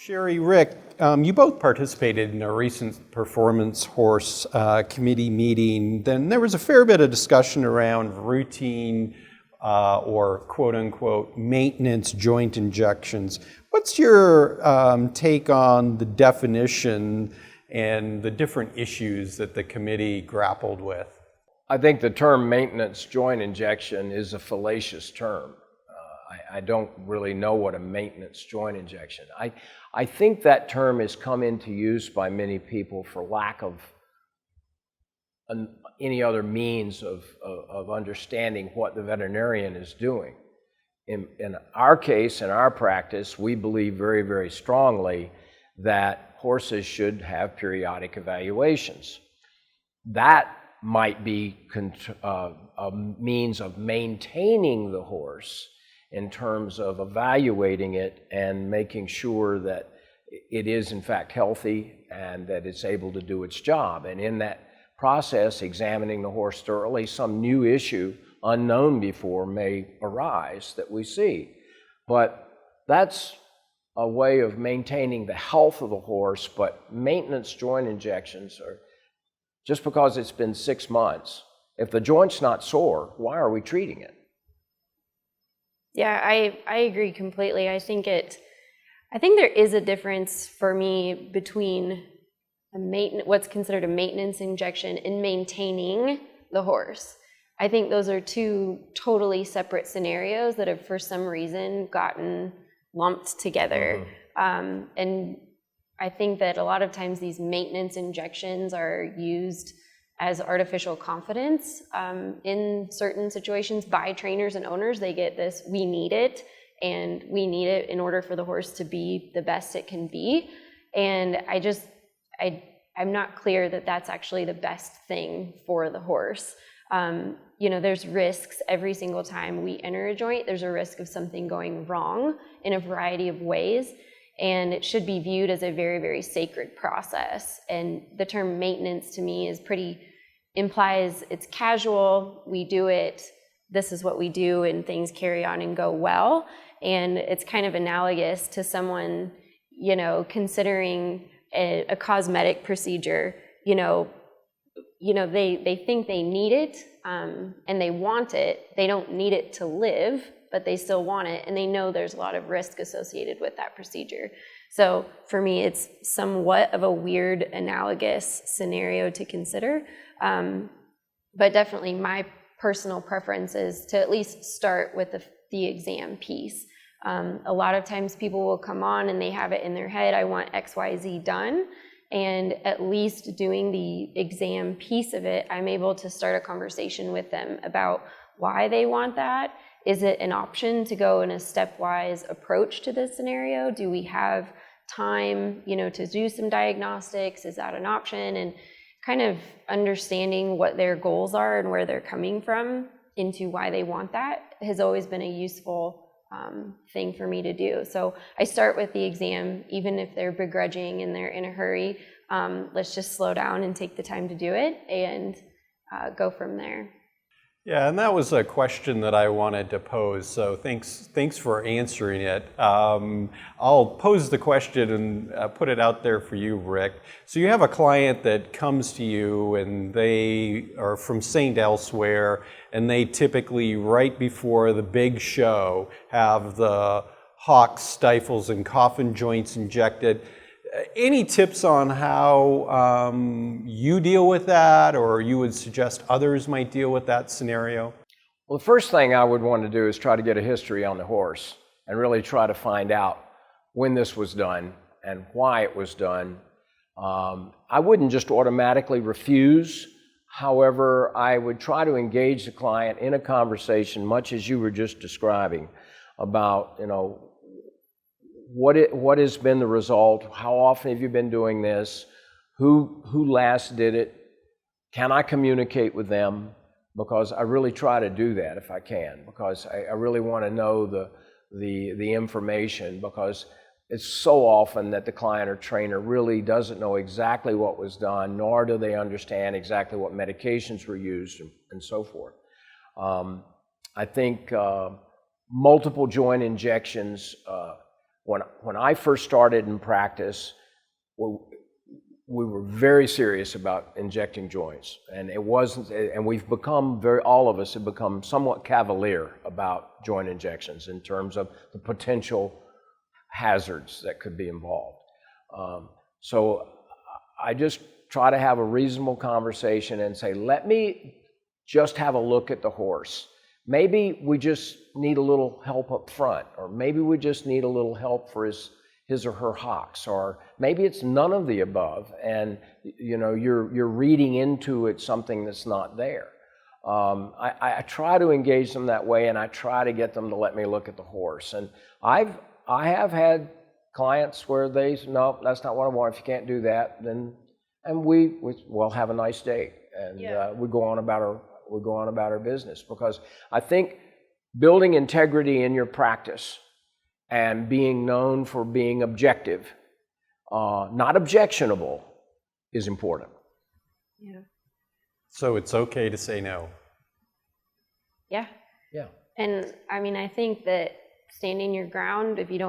Sherry, Rick, you both participated in a recent performance horse committee meeting. Then there was a fair bit of discussion around routine or quote unquote maintenance joint injections. What's your take on the definition and the different issues that the committee grappled with? I think the term maintenance joint injection is a fallacious term. I don't really know what a maintenance joint injection. I think that term has come into use by many people for lack of any other means of understanding what the veterinarian is doing. In our case, in our practice, we believe very, very strongly that horses should have periodic evaluations. That might be a means of maintaining the horse in terms of evaluating it and making sure that it is in fact healthy and that it's able to do its job. And in that process, examining the horse thoroughly, some new issue unknown before may arise that we see. But that's a way of maintaining the health of the horse, but maintenance joint injections are just because it's been 6 months. If the joint's not sore, why are we treating it? Yeah, I agree completely. I think there is a difference for me between what's considered a maintenance injection and maintaining the horse. I think those are two totally separate scenarios that have for some reason gotten lumped together. And I think that a lot of times these maintenance injections are used as artificial confidence in certain situations by trainers and owners. They get this, we need it, and we need it in order for the horse to be the best it can be. And I'm not clear that that's actually the best thing for the horse. There's risks every single time we enter a joint. There's a risk of something going wrong in a variety of ways. And it should be viewed as a very, very sacred process. And the term maintenance to me implies it's casual, we do it, this is what we do, and things carry on and go well. And it's kind of analogous to someone, considering a cosmetic procedure, they think they need it and they want it. They don't need it to live, but they still want it, and they know there's a lot of risk associated with that procedure. So for me, it's somewhat of a weird analogous scenario to consider, but definitely my personal preference is to at least start with the exam piece. A lot of times people will come on and they have it in their head, I want XYZ done, and at least doing the exam piece of it, I'm able to start a conversation with them about why they want that. Is it an option to go in a stepwise approach to this scenario? Do we have time, to do some diagnostics? Is that an option? And kind of understanding what their goals are and where they're coming from into why they want that has always been a useful thing for me to do. So I start with the exam, even if they're begrudging and they're in a hurry. Let's just slow down and take the time to do it and go from there. Yeah, and that was a question that I wanted to pose, so thanks for answering it. I'll pose the question and put it out there for you, Rick. So you have a client that comes to you and they are from St. Elsewhere, and they typically, right before the big show, have the hocks, stifles, and coffin joints injected. Any tips on how you deal with that, or you would suggest others might deal with that scenario? Well, the first thing I would want to do is try to get a history on the horse and really try to find out when this was done and why it was done. I wouldn't just automatically refuse. However, I would try to engage the client in a conversation, much as you were just describing, about, what has been the result? How often have you been doing this? Who last did it? Can I communicate with them? Because I really try to do that if I can, because I really want to know the information, because it's so often that the client or trainer really doesn't know exactly what was done, nor do they understand exactly what medications were used and so forth. I think multiple joint injections When I first started in practice, we were very serious about injecting joints, and it wasn't. And we've become all of us have become somewhat cavalier about joint injections in terms of the potential hazards that could be involved. So I just try to have a reasonable conversation and say, let me just have a look at the horse. Maybe we just need a little help up front, or maybe we just need a little help for his or her hocks, or maybe it's none of the above, and you're reading into it something that's not there. I try to engage them that way, and I try to get them to let me look at the horse. And I have had clients where they say, no, that's not what I want. If you can't do that, then we'll have a nice day, and we go on about our business. Because I think building integrity in your practice and being known for being objective, not objectionable, is important. Yeah. So it's okay to say no. Yeah. Yeah. And I mean, I think that standing your ground, if you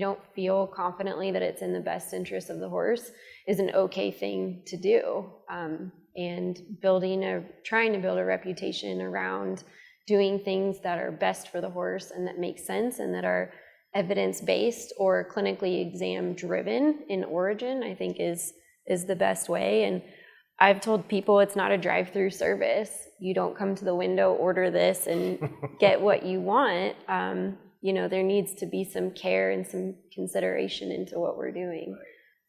don't feel confidently that it's in the best interest of the horse, is an okay thing to do. And trying to build a reputation around doing things that are best for the horse and that make sense and that are evidence-based or clinically exam-driven in origin, I think is the best way. And I've told people it's not a drive-through service. You don't come to the window, order this, and get what you want. There needs to be some care and some consideration into what we're doing.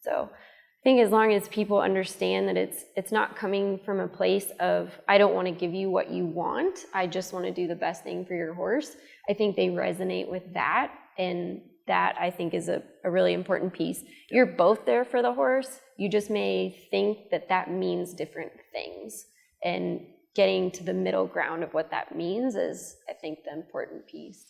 So I think as long as people understand that it's not coming from a place of, I don't want to give you what you want, I just want to do the best thing for your horse, I think they resonate with that. And that, I think, is a really important piece. You're both there for the horse. You just may think that means different things. And getting to the middle ground of what that means is, I think, the important piece.